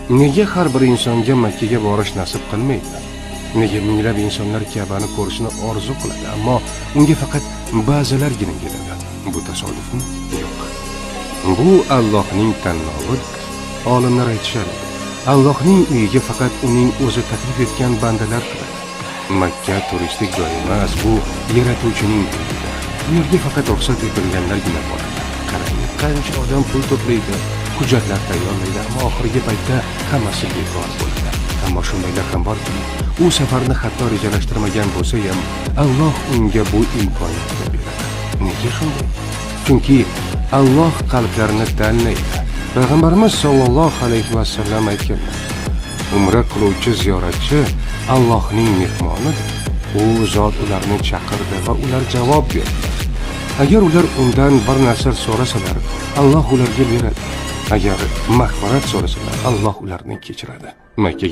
Nega har bir insonga Makkaga borish nasib qilmaydi? Nega minglab insonlar Ka'bani ko'rishni orzu qiladi, ammo unga faqat ba'zilargina keladi? Bu tasodifmi? Yo'q. Bu Allohning tanlovidir. Olimlar aytishadi, Allohning uyiga faqat uning o'zi taklif etgan bandalar kiradi. Makka turistik joy emas, bu yaratuvchining uyidir. Bu yerga faqat ruxsat etilganlargina boradi. Qarang, qancha odam pul to'playdi, hujjatlar tayyorlaydi, ammo oxirgi paytda hammasi bekor bo'ladi. Ammo shundaylar ham borki, u safarni hatto rejalashtirmagan bo'lsa ham, Alloh unga bu imkoniyatni beradi. Nega shunday? Chunki Alloh qalblarni tanlaydi. Payg'ambarimiz sollallohu alayhi vasallam aytganlar: Umra qiluvchi ziyoratchi Allohning mehmonidir. U zot ularni chaqirdi va ular javob berdi. Agar ular undan bir narsa so'rasalar, Alloh ularga beradi. Agar mag'firat so'rasalar, Alloh ularni kechiradi. Makkaga